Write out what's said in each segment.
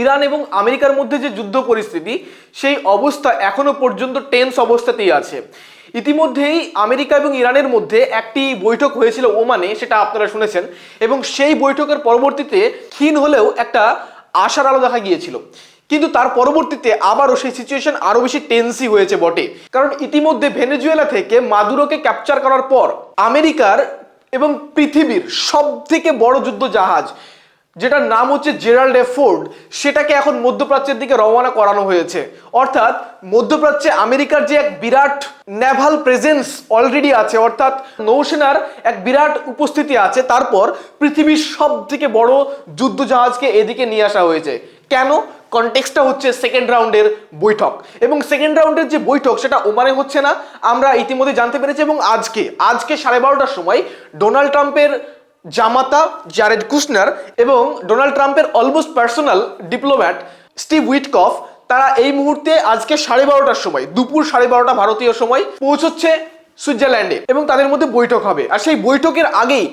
Iran এবং আমেরিকার মধ্যে যে যুদ্ধ পরিস্থিতি, সেই অবস্থা এখনো পর্যন্ত টেন্স অবস্থাতেই আছে। ইতিমধ্যেই আমেরিকা এবং ইরানের মধ্যে একটি বৈঠক হয়েছিল ওমানে, সেটা আপনারা শুনেছেন, এবং সেই বৈঠকের পরবর্তীতে ক্ষীণ হলেও একটা আশার আলো দেখা গিয়েছিল। কিন্তু তার পরবর্তীতে আবারও সেই সিচুয়েশন আরো বেশি টেন্সই হয়েছে বটে। কারণ ইতিমধ্যে ভেনেজুয়েলা থেকে মাদুরোকে ক্যাপচার করার পর আমেরিকার এবং পৃথিবীর সব থেকে বড় যুদ্ধ জাহাজ, যেটার নাম হচ্ছে জেরাল্ড এফ ফোর্ড, সেটাকে এখন মধ্যপ্রাচ্যের দিকে রওনা করানো হয়েছে। অর্থাৎ মধ্যপ্রাচ্যে আমেরিকার যে এক বিরাট নেভাল প্রেজেন্স অলরেডি আছে, অর্থাৎ নৌসেনার এক বিরাট উপস্থিতি আছে, তারপর পৃথিবীর সব থেকে বড় যুদ্ধ জাহাজকে এদিকে নিয়ে আসা হয়েছে। কেন? কনটেক্সটটা হচ্ছে সেকেন্ড রাউন্ডের বৈঠক, এবং সেকেন্ড রাউন্ডের যে বৈঠক সেটা ওমানে হচ্ছে না, আমরা ইতিমধ্যে জানতে পেরেছি। এবং আজকে 12:30টার সময় ডোনাল্ড ট্রাম্পের জামাতা জারেড কুশনার এবং ডোনাল্ড ট্রাম্পের almost personal diplomat Steve Witkoff, তারা এই মুহূর্তে আজকে 12:30টার সময়, দুপুর 12:30 ভারতীয় সময়, পৌঁছচ্ছে সুইজারল্যান্ডে এবং তাদের মধ্যে বৈঠক হবে। আর সেই বৈঠকের আগেই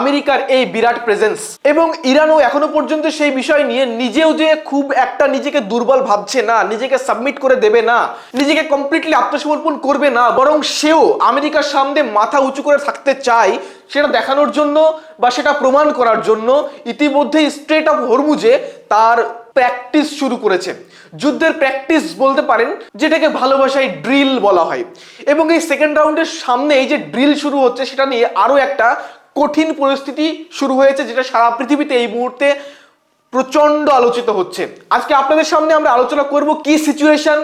আমেরিকার এই বিরাট প্রেজেন্স, এবং ইরানও এখনো পর্যন্ত সেই বিষয় নিয়ে নিজেও যে খুব একটা নিজেকে দুর্বল ভাবছে না, নিজেকে সাবমিট করে দেবে না, নিজেকে কমপ্লিটলি আত্মসমর্পণ করবে না, বরং সেও আমেরিকার সামনে মাথা উঁচু করে থাকতে চায়, সেটা দেখানোর জন্য বা সেটা প্রমাণ করার জন্য ইতিমধ্যেই স্ট্রেট অফ হরমুজে তার প্র্যাকটিস শুরু করেছে। যুদ্ধের প্র্যাকটিস বলতে পারেন, যেটাকে ভালোবাসায় ড্রিল বলা হয়। এবং এই সেকেন্ড রাউন্ডের সামনে এই যে ড্রিল শুরু হচ্ছে, সেটা নিয়ে আরো একটা কঠিন পরিস্থিতি শুরু হয়েছে, যেটা সারা পৃথিবীতে এই মুহূর্তে প্রচন্ড আলোচিত হচ্ছে। আজকে আপনাদের সামনে আমরা আলোচনা করব কি সিচুয়েশন,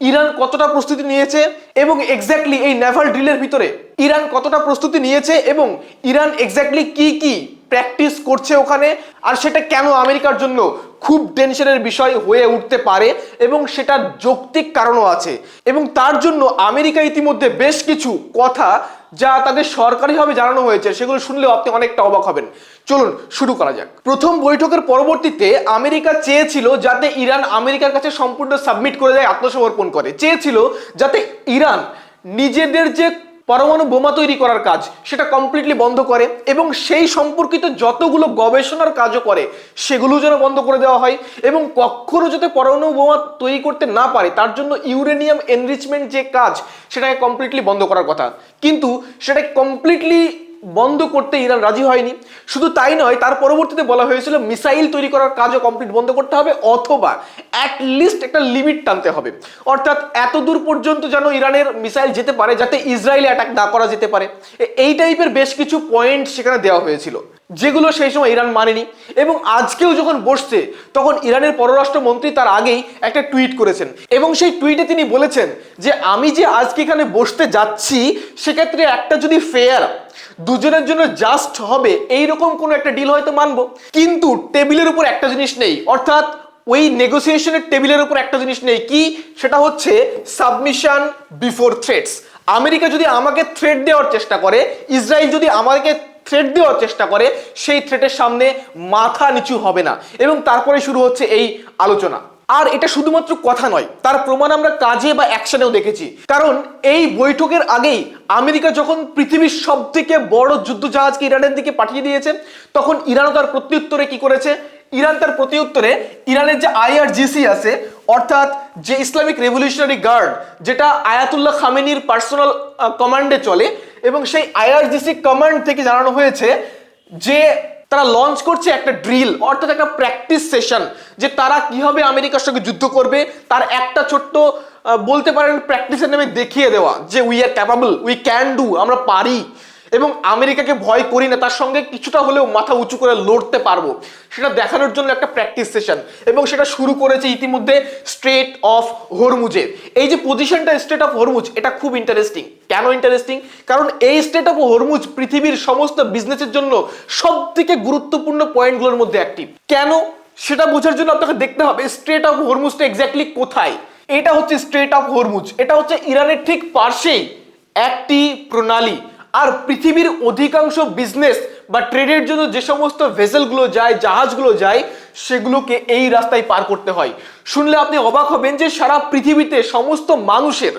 ইরান কতটা প্রস্তুতি নিয়েছে, এবং এক্স্যাক্টলি এই নেভাল ড্রিলের ভিতরে ইরান কতটা প্রস্তুতি নিয়েছে, এবং ইরান এক্স্যাক্টলি কি কি প্র্যাকটিস করছে ওখানে, আর সেটা কেন আমেরিকার জন্য খুব টেনশনের বিষয় হয়ে উঠতে পারে, এবং সেটার যৌক্তিক কারণও আছে। এবং তার জন্য আমেরিকা ইতিমধ্যে বেশ কিছু কথা যা তাদের সরকারিভাবে জানানো হয়েছে, সেগুলো শুনলেও আপনি অনেকটা অবাক হবেন। চলুন শুরু করা যাক। প্রথম বৈঠকের পরবর্তীতে আমেরিকা চেয়েছিল যাতে ইরান আমেরিকার কাছে সম্পূর্ণ সাবমিট করে দেয়, আত্মসমর্পণ করে, চেয়েছিল যাতে ইরান নিজেদের যে পরমাণু বোমা তৈরি করার কাজ সেটা কমপ্লিটলি বন্ধ করে, এবং সেই সম্পর্কিত যতগুলো গবেষণার কাজও করে সেগুলো যেন বন্ধ করে দেওয়া হয়, এবং কখনো যাতে পরমাণু বোমা তৈরি করতে না পারে তার জন্য ইউরেনিয়াম এনরিচমেন্ট যে কাজ সেটাকে কমপ্লিটলি বন্ধ করার কথা। কিন্তু সেটা কমপ্লিটলি বন্ধ করতে ইরান রাজি হয়নি। শুধু তাই নয়, তার পরবর্তীতে বলা হয়েছিল মিসাইল তৈরি করার কাজও কমপ্লিট বন্ধ করতে হবে, অথবা অ্যাটলিস্ট একটা লিমিট টানতে হবে। অর্থাৎ এত দূর পর্যন্ত যেন ইরানের মিসাইল যেতে পারে যাতে ইসরায়েলে অ্যাটাক না করা যেতে পারে। এই টাইপের বেশ কিছু পয়েন্ট সেখানে দেওয়া হয়েছিল, যেগুলো সেই সময় ইরান মানেনি। এবং আজকেও যখন বসছে, তখন ইরানের পররাষ্ট্রমন্ত্রী তার আগেই একটা টুইট করেছেন, এবং সেই টুইটে তিনি বলেছেন যে আমি যে আজকে এখানে বসতে যাচ্ছি, সেক্ষেত্রে একটা যদি ফেয়ার, দুজনের জন্য জাস্ট হবে এইরকম কোনো একটা ডিল হয়তো মানবো, কিন্তু টেবিলের উপর একটা জিনিস নেই। অর্থাৎ ওই নেগোসিয়েশনের টেবিলের উপর একটা জিনিস নেই, কি? সেটা হচ্ছে সাবমিশন বিফোর থ্রেটস। আমেরিকা যদি আমাকে থ্রেট দেওয়ার চেষ্টা করে, ইসরায়েল যদি আমাকে থ্রেট দেওয়ার চেষ্টা করে, সেই থ্রেটের সামনে মাথা নিচু হবে না। এবং তারপরে শুরু হচ্ছে এই আলোচনা। আর এটা শুধুমাত্র কথা নয়, তার প্রমাণ আমরা কাজে বা অ্যাকশনেও দেখেছি। কারণ এই বৈঠকের আগেই আমেরিকা যখন পৃথিবীর সব থেকে বড় যুদ্ধ জাহাজকে ইরানের দিকে পাঠিয়ে দিয়েছে, তখন ইরানও তার প্রত্যুত্তরে কি করেছে? ইরান তার প্রত্যুত্তরে ইরানের যে IRGC আছে, অর্থাৎ যে ইসলামিক রেভলিউশনারি গার্ড, যেটা আয়াতুল্লাহ খামেনির পার্সোনাল কমান্ডে চলে, এবং সেই IRGC কমান্ড থেকে জানানো হয়েছে যে তারা লঞ্চ করছে একটা ড্রিল, অর্থাৎ একটা প্র্যাকটিস সেশন, যে তারা কিভাবে আমেরিকার সঙ্গে যুদ্ধ করবে তার একটা ছোট্ট বলতে পারেন প্র্যাকটিসের নামে দেখিয়ে দেওয়া, যে we are capable, we can do, আমরা পারি, এবং আমেরিকাকে ভয় করি না, তার সঙ্গে কিছুটা হলেও মাথা উঁচু করে লড়তে পারবো, সেটা দেখানোর জন্য একটা প্র্যাকটিস সেশন। এবং সেটা শুরু করেছে ইতিমধ্যে স্ট্রেট অফ হরমুজে। এই যে পজিশনটা স্ট্রেট অফ হরমুজ, এটা খুব ইন্টারেস্টিং। কেন ইন্টারেস্টিং? কারণ এই স্ট্রেট অফ হরমুজ পৃথিবীর সমস্ত বিজনেসের জন্য সব থেকে গুরুত্বপূর্ণ পয়েন্টগুলোর মধ্যে একটি। কেন? সেটা বোঝার জন্য আপনাকে দেখতে হবে স্ট্রেট অফ হরমুজটা এক্স্যাক্টলি কোথায়। এটা হচ্ছে স্ট্রেট অফ হরমুজ, এটা হচ্ছে ইরানের ঠিক পাশেই একটি প্রণালী। আর পৃথিবীর অধিকাংশ বিজনেস বা ট্রেডের জন্য যে সমস্ত ভেসেলগুলো যায়, জাহাজগুলো যায়, সেগুলোকে এই রাস্তায় পার করতে হয়। শুনলে আপনি অবাক হবেন যে সারা পৃথিবীতে সমস্ত মানুষের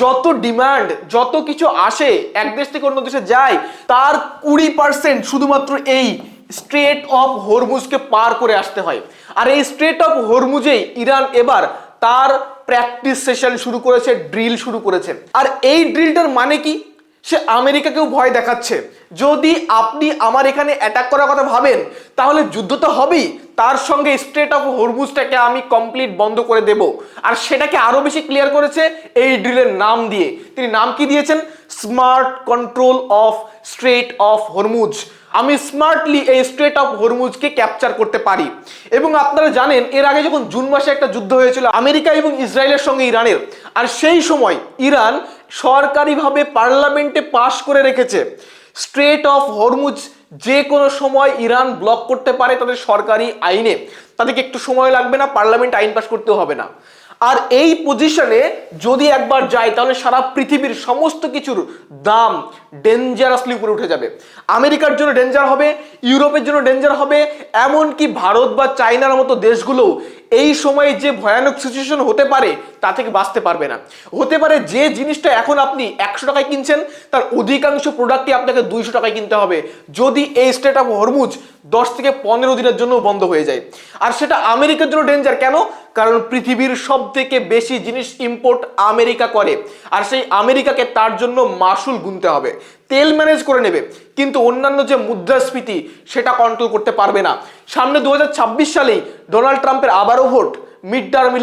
যত ডিমান্ড, যত কিছু আসে এক দেশ থেকে অন্য দেশে যায়, তার 20% শুধুমাত্র এই স্ট্রেট অফ হরমুজকে পার করে আসতে হয়। আর এই স্ট্রেট অফ হরমুজেই ইরান এবার তার প্র্যাকটিস সেশন শুরু করেছে, ড্রিল শুরু করেছে। আর এই ড্রিলটার মানে কি? সে আমেরিকাকেও ভয় দেখাচ্ছে, যদি আপনি আমার এখানে অ্যাটাক করার কথা ভাবেন তাহলে যুদ্ধ তো হবেই, তার সঙ্গে স্ট্রেট অফ হরমুজটাকে আমি কমপ্লিট বন্ধ করে দেব। আর সেটাকে আরো বেশি ক্লিয়ার করেছে এই ড্রিলের নাম দিয়ে। তিনি নাম কি দিয়েছেন? Smart control of strait of Hormuz. আমি স্মার্টলি এই স্ট্রেট অফ হরমুজকে ক্যাপচার করতে পারি। এবং আপনারা জানেন এর আগে যখন জুন মাসে একটা যুদ্ধ হয়েছিল আমেরিকা এবং ইসরায়েলের সঙ্গে ইরানের, আর সেই সময় ইরান সরকারিভাবে পার্লামেন্টে পাশ করে রেখেছে স্ট্রেট অফ হরমুজ যে কোনো সময় ইরান ব্লক করতে পারে তাদের সরকারি আইনে। তাদেরকে একটু সময় লাগবে না, পার্লামেন্ট আইন পাস করতেও হবে না। আর এই পজিশনে যদি একবার যায় তাহলে সারা পৃথিবীর সমস্ত কিছুর দাম ডেঞ্জারাসলি উপরে উঠে যাবে। আমেরিকার জন্য ডেঞ্জার হবে, ইউরোপের জন্য ডেঞ্জার হবে, এমনকি ভারত বা চায়নার মতো দেশগুলো এই সময়ে যে ভয়ানক সিচুয়েশন হতে পারে তা থেকে বাঁচতে পারবে না। হতে পারে যে জিনিসটা এখন আপনি 100 টাকায় কিনছেন তার অধিকাংশ প্রোডাক্টই আপনাকে 200 টাকায় কিনতে হবে যদি এই স্ট্রেট অফ হরমুজ 10 থেকে 15 দিনের জন্য বন্ধ হয়ে যায়। আর সেটা আমেরিকার জন্য ডেঞ্জার কেন? কারণ পৃথিবীর সব থেকে বেশি জিনিস ইম্পোর্ট আমেরিকা করে, আর সেই আমেরিকাকে তার জন্য মাসুল গুনতে হবে, তেল ম্যানেজ করে নেবে, কিন্তু অন্যান্য যে মুদ্রাস্ফীতি সেটা কন্ট্রোল করতে পারবে না। সামনে 2026 সালেই ডোনাল্ড ট্রাম্পের আবারও ভোট, মিড টার্ম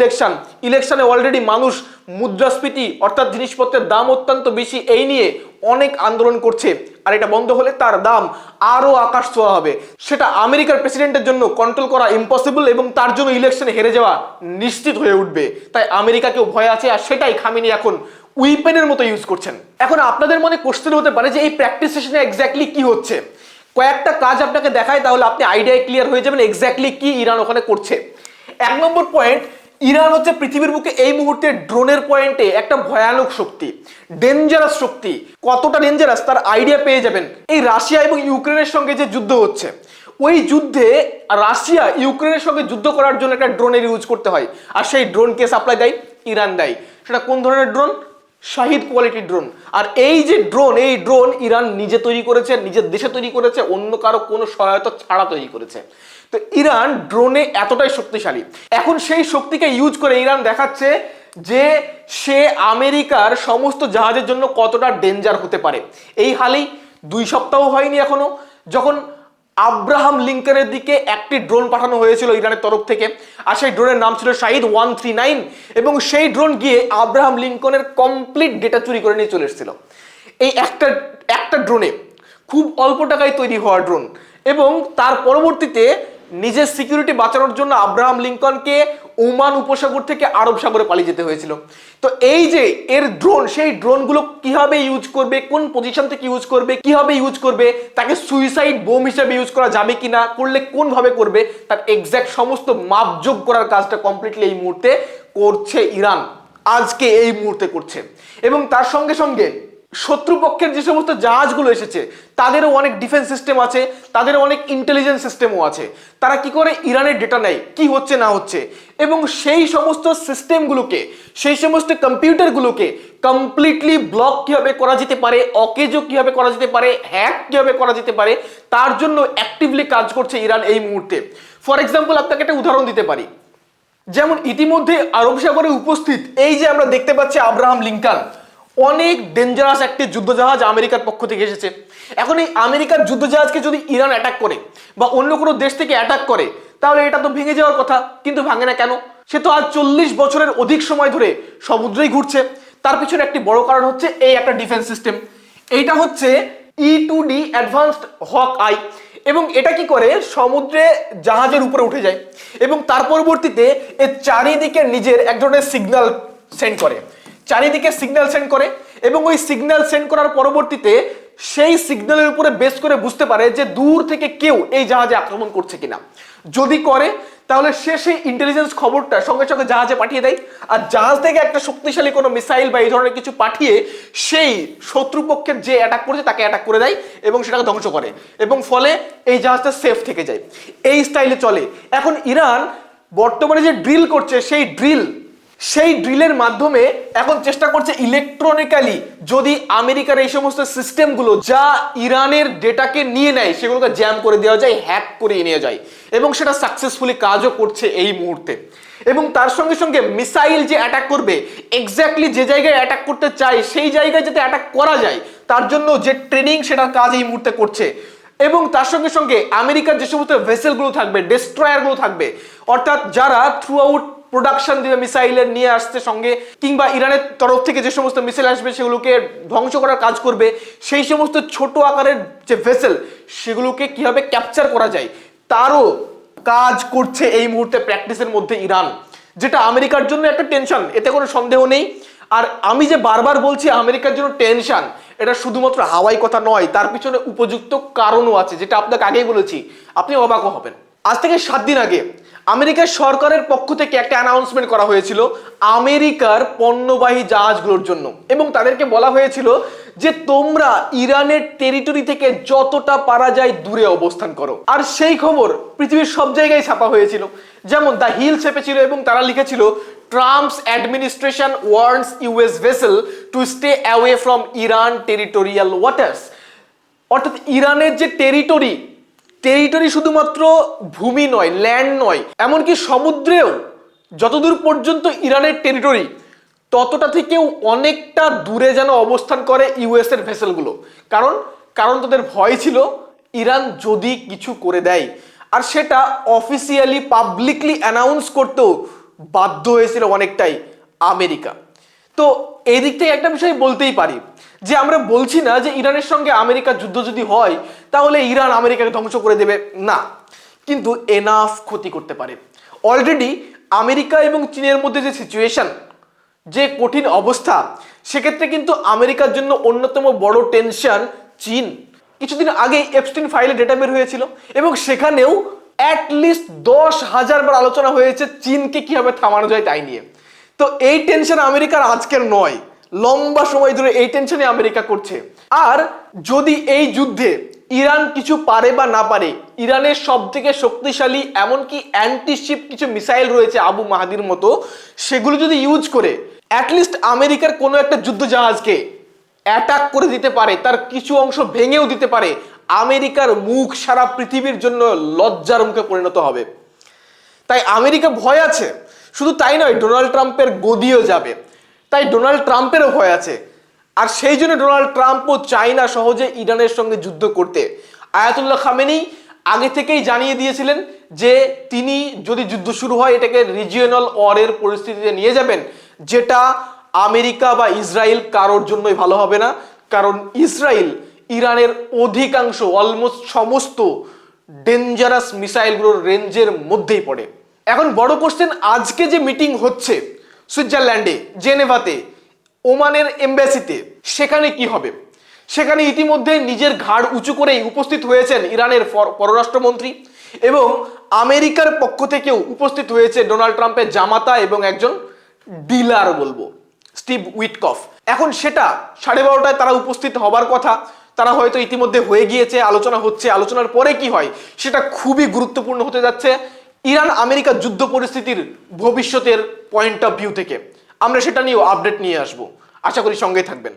ইলেকশনে অলরেডি মানুষ মুদ্রাস্ফীতি অর্থাৎ জিনিসপত্রের দাম অত্যন্ত বেশি এই নিয়ে অনেক আন্দোলন করছে। আর এটা বন্ধ হলে তার দাম আরো আকাশ ছোঁয়া হবে। সেটা আমেরিকার প্রেসিডেন্টের জন্য কন্ট্রোল করা ইম্পসিবল এবং তার জন্য ইলেকশনে হেরে যাওয়া নিশ্চিত হয়ে উঠবে। তাই আমেরিকাকেও ভয় আছে, আর সেটাই খামেনি এখন উইপেনের মতো ইউজ করছেন। এখন আপনাদের মনে কোশ্চেন হতে পারে যে এই প্র্যাকটিস সেশনে এক্স্যাক্টলি কি হচ্ছে। কয়েকটা কাজ আপনাকে দেখায় তাহলে আপনি আইডিয়া ক্লিয়ার হয়ে যাবেন এক্স্যাক্টলি কি ইরান ওখানে করছে। 1 নম্বর পয়েন্ট, ইরান হচ্ছে পৃথিবীর বুকে এই মুহূর্তে ড্রোনের পয়েন্টে একটা ভয়ানক শক্তি, ডেঞ্জারাস শক্তি। কতটা ডেঞ্জারাস তার আইডিয়া পেয়ে যাবেন এই রাশিয়া এবং ইউক্রেনের সঙ্গে যে যুদ্ধ হচ্ছে, ওই যুদ্ধে রাশিয়া ইউক্রেনের সঙ্গে যুদ্ধ করার জন্য একটা ড্রোনের ইউজ করতে হয়, আর সেই ড্রোনকে সাপ্লাই দেয় ইরান দেয়। সেটা কোন ধরনের ড্রোন? Shahed quality drone. আর এই যে ড্রোন, এই ড্রোন ইরান নিজে তৈরি করেছে, নিজের দেশে তৈরি করেছে, অন্য কারো কোনো সহায়তা ছাড়া তৈরি করেছে। তো ইরান ড্রোনে এতটাই শক্তিশালী। এখন সেই শক্তিকে ইউজ করে ইরান দেখাচ্ছে যে সে আমেরিকার সমস্ত জাহাজের জন্য কতটা ডেঞ্জার হতে পারে। এই হালেই 2 সপ্তাহ হয়নি এখনো যখন আব্রাহাম লিঙ্কনের দিকে একটি ড্রোন পাঠানো হয়েছিল ইরানের তরফ থেকে, আর সেই ড্রোনের নাম ছিল শাহিদ 139, এবং সেই ড্রোন গিয়ে আব্রাহাম লিঙ্কনের কমপ্লিট ডেটা চুরি করে নিয়ে চলে এসেছিল। এই একটা ড্রোনে, খুব অল্প টাকায় তৈরি হওয়া ড্রোন, এবং তার পরবর্তীতে নিজের সিকিউরিটি বাঁচানোর জন্য আব্রাহাম লিঙ্কনকে ওমান উপসাগর থেকে আরব সাগরে পালিয়ে যেতে হয়েছিল। তো এই যে এর ড্রোন, সেই ড্রোনগুলো কিভাবে ইউজ করবে, কোন পজিশন থেকে ইউজ করবে, কিভাবে ইউজ করবে, তাকে সুইসাইড বোম হিসেবে ইউজ করা যাবে কিনা, করলে কোনভাবে করবে, তার এক্স্যাক্ট সমস্ত মাপযোগ করার কাজটা কমপ্লিটলি এই মুহূর্তে করছে ইরান, আজকে এই মুহূর্তে করছে। এবং তার সঙ্গে সঙ্গে শত্রুপক্ষের যে সমস্ত জাহাজগুলো এসেছে তাদেরও অনেক ডিফেন্স সিস্টেম আছে, তাদের অনেক ইন্টেলিজেন্স সিস্টেমও আছে। তারা কি করে ইরানের ডেটা নেয়, কি হচ্ছে না হচ্ছে, এবং সেই সমস্ত সিস্টেমগুলোকে, সেই সমস্ত কম্পিউটারগুলোকে কমপ্লিটলি ব্লক কিভাবে করা যেতে পারে, অকেজো কিভাবে করা যেতে পারে, হ্যাক কিভাবে করা যেতে পারে, তার জন্য অ্যাক্টিভলি কাজ করছে ইরান এই মুহূর্তে। ফর এক্সাম্পল আপনাকে একটা উদাহরণ দিতে পারি, যেমন ইতিমধ্যে আরব সাগরে উপস্থিত এই যে আমরা দেখতে পাচ্ছি আব্রাহাম লিঙ্কন, অনেক ডেঞ্জারাস একটি যুদ্ধজাহাজ আমেরিকার পক্ষ থেকে এসেছে। এখন এই আমেরিকার যুদ্ধজাহাজকে যদি ইরান অ্যাটাক করে বা অন্য কোনো দেশ থেকে অ্যাটাক করে তাহলে এটা তো ভেঙে যাওয়ার কথা, কিন্তু ভাঙে না কেন? সে তো আজ 40 বছরের অধিক সময় ধরে সমুদ্রেই ঘুরছে। তার পিছনে একটি বড় কারণ হচ্ছে এই একটা ডিফেন্স সিস্টেম। এইটা হচ্ছে E2D অ্যাডভান্সড হক আই, এবং এটা কি করে সমুদ্রে জাহাজের উপরে উঠে যায় এবং তার পরবর্তীতে এর চারিদিকে নিজের এক ধরনের সিগন্যাল সেন্ড করে, চারিদিকে সিগন্যাল সেন্ড করে, এবং ওই সিগন্যাল সেন্ড করার পরবর্তীতে সেই সিগন্যালের উপরে বেস করে বুঝতে পারে যে দূর থেকে কেউ এই জাহাজে আক্রমণ করছে কিনা। যদি করে তাহলে সে সেই ইন্টেলিজেন্স খবরটা সঙ্গে সঙ্গে জাহাজে পাঠিয়ে দেয়, আর জাহাজ থেকে একটা শক্তিশালী কোনো মিসাইল বা এই ধরনের কিছু পাঠিয়ে সেই শত্রুপক্ষের যে অ্যাটাক করেছে তাকে অ্যাটাক করে দেয় এবং সেটাকে ধ্বংস করে, এবং ফলে এই জাহাজটা সেফ থেকে যায়। এই স্টাইলে চলে। এখন ইরান বর্তমানে যে ড্রিল করছে সেই ড্রিল সেই ড্রিলের মাধ্যমে এখন চেষ্টা করছে ইলেকট্রনিক্যালি যদি আমেরিকার এই সমস্ত সিস্টেমগুলো যা ইরানের ডেটাকে নিয়ে নেয় সেগুলোকে জ্যাম করে দেওয়া যায়, হ্যাক করে নিয়ে যায়, এবং সেটা সাকসেসফুলি কাজও করছে এই মুহূর্তে। এবং তার সঙ্গে সঙ্গে মিসাইল যে অ্যাটাক করবে, এক্স্যাক্টলি যে জায়গায় অ্যাটাক করতে চায় সেই জায়গায় যাতে অ্যাটাক করা যায় তার জন্য যে ট্রেনিং সেটার কাজ এই মুহূর্তে করছে। এবং তার সঙ্গে সঙ্গে আমেরিকার যে সমস্ত ভেসেলগুলো থাকবে, ডেস্ট্রয়ারগুলো থাকবে, অর্থাৎ যারা থ্রু আউট প্রোডাকশন দিবে মিসাইলের নিয়ে আসতে সঙ্গে, কিংবা ইরানের তরফ থেকে যে সমস্ত মিসাইল আসবে সেগুলোকে ধ্বংস করার কাজ করবে, সেই সমস্ত ছোট আকারের যে ভেসেল সেগুলোকে কিভাবে ক্যাপচার করা যায় তারও কাজ করছে এই মুহূর্তে প্র্যাকটিসের মধ্যে ইরান, যেটা আমেরিকার জন্য একটা টেনশন, এতে কোনো সন্দেহ নেই। আর আমি যে বারবার বলছি আমেরিকার জন্য টেনশন, এটা শুধুমাত্র হাওয়াই কথা নয়, তার পিছনে উপযুক্ত কারণও আছে, যেটা আপনাকে আগেই বলেছি, আপনি অবাকও হবেন। আজ থেকে 7 দিন আগে আমেরিকার সরকারের পক্ষ থেকে একটা অ্যানাউন্সমেন্ট করা হয়েছিল আমেরিকার পণ্যবাহী জাহাজগুলোর জন্য, এবং তাদেরকে বলা হয়েছিল যে তোমরা ইরানের টেরিটরি থেকে যতটা পারা যায় দূরে অবস্থান করো। আর সেই খবর পৃথিবীর সব জায়গায় ছাপা হয়েছিল, যেমন দ্য হিল ছেপেছিল এবং তারা লিখেছিল Trump's administration warns US vessel to stay away from Iran territorial waters. অর্থাৎ ইরানের যে টেরিটরি শুধুমাত্র ভূমি নয়, ল্যান্ড নয়, এমনকি সমুদ্রেও যতদূর পর্যন্ত ইরানের টেরিটরি ততটা থেকেও অনেকটা দূরে যেন অবস্থান করে ইউএস এর ভেসেলগুলো। কারণ তাদের ভয় ছিল ইরান যদি কিছু করে দেয়, আর সেটা অফিসিয়ালি পাবলিকলি অ্যানাউন্স করতেও বাধ্য হয়েছিল অনেকটাই আমেরিকা। তো এই দিক থেকে একটা বিষয় বলতেই পারি যে আমরা বলছি না যে ইরানের সঙ্গে আমেরিকার যুদ্ধ যদি হয় তাহলে ইরান আমেরিকাকে ধ্বংস করে দেবে, না, কিন্তু এনাফ ক্ষতি করতে পারে। অলরেডি আমেরিকা এবং চীনের মধ্যে যে সিচুয়েশন, যে কঠিন অবস্থা, সেক্ষেত্রে কিন্তু আমেরিকার জন্য অন্যতম বড় টেনশন চীন। কিছুদিন আগে এপস্টিন ফাইলে ডেটা বের হয়েছিল এবং সেখানেও অ্যাটলিস্ট 10,000 বার আলোচনা হয়েছে চীনকে কিভাবে থামানো যায় তাই নিয়ে। তো এই টেনশন আমেরিকার আজকের নয়, লম্বা সময় ধরে এই টেনশনে আমেরিকা করছে। আর যদি এই যুদ্ধে ইরান কিছু পারে বা না পারে, ইরানের সব থেকে শক্তিশালী এমনকি অ্যান্টিশিপ কিছু মিসাইল রয়েছে আবু মাহাদির মতো, সেগুলো যদি ইউজ করে অ্যাটলিস্ট আমেরিকার কোনো একটা যুদ্ধ জাহাজকে অ্যাটাক করে দিতে পারে, তার কিছু অংশ ভেঙেও দিতে পারে, আমেরিকার মুখ সারা পৃথিবীর জন্য লজ্জার মুখে পরিণত হবে। তাই আমেরিকা ভয় আছে, শুধু তাই নয়, ডোনাল্ড ট্রাম্পের গদিও যাবে, তাই ডোনাল্ড ট্রাম্পেরও ভয় আছে। আর সেই জন্য ডোনাল্ড ট্রাম্পও চায় না সহজে ইরানের সঙ্গে যুদ্ধ করতে। আয়াতুল্লাহ খামেনি আগে থেকেই জানিয়ে দিয়েছিলেন যে তিনি যদি যুদ্ধ শুরু হয় এটাকে রিজিওনাল ওয়ারের পরিস্থিতিতে নিয়ে যাবেন, যেটা আমেরিকা বা ইসরায়েল কারোর জন্যই ভালো হবে না, কারণ ইসরায়েল ইরানের অধিকাংশ, অলমোস্ট সমস্ত ডেঞ্জারাস মিসাইলগুলোর রেঞ্জের মধ্যেই পড়ে। এখন বড় কোশ্চেন, আজকে যে মিটিং হচ্ছে সুইজারল্যান্ডে, জেনেভাতে, ওমানের এমবাসিতে, সেখানে কি হবে? সেখানে ইতিমধ্যে নিজের ঘাড় উঁচু করেই উপস্থিত হয়েছেন ইরানের পররাষ্ট্রমন্ত্রী, এবং আমেরিকার পক্ষ থেকেও উপস্থিত হয়েছে ডোনাল্ড ট্রাম্পের জামাতা এবং একজন ডিলার বলবো, স্টিভ উইটকফ। এখন সেটা 12:30টায় তারা উপস্থিত হবার কথা, তারা হয়তো ইতিমধ্যে হয়ে গিয়েছে, আলোচনা হচ্ছে, আলোচনার পরে কি হয় সেটা খুবই গুরুত্বপূর্ণ হতে যাচ্ছে ইরান আমেরিকা যুদ্ধ পরিস্থিতির ভবিষ্যতের পয়েন্ট অফ ভিউ থেকে। আমরা সেটা নিয়েও আপডেট নিয়ে আসবো, আশা করি সঙ্গেই থাকবেন।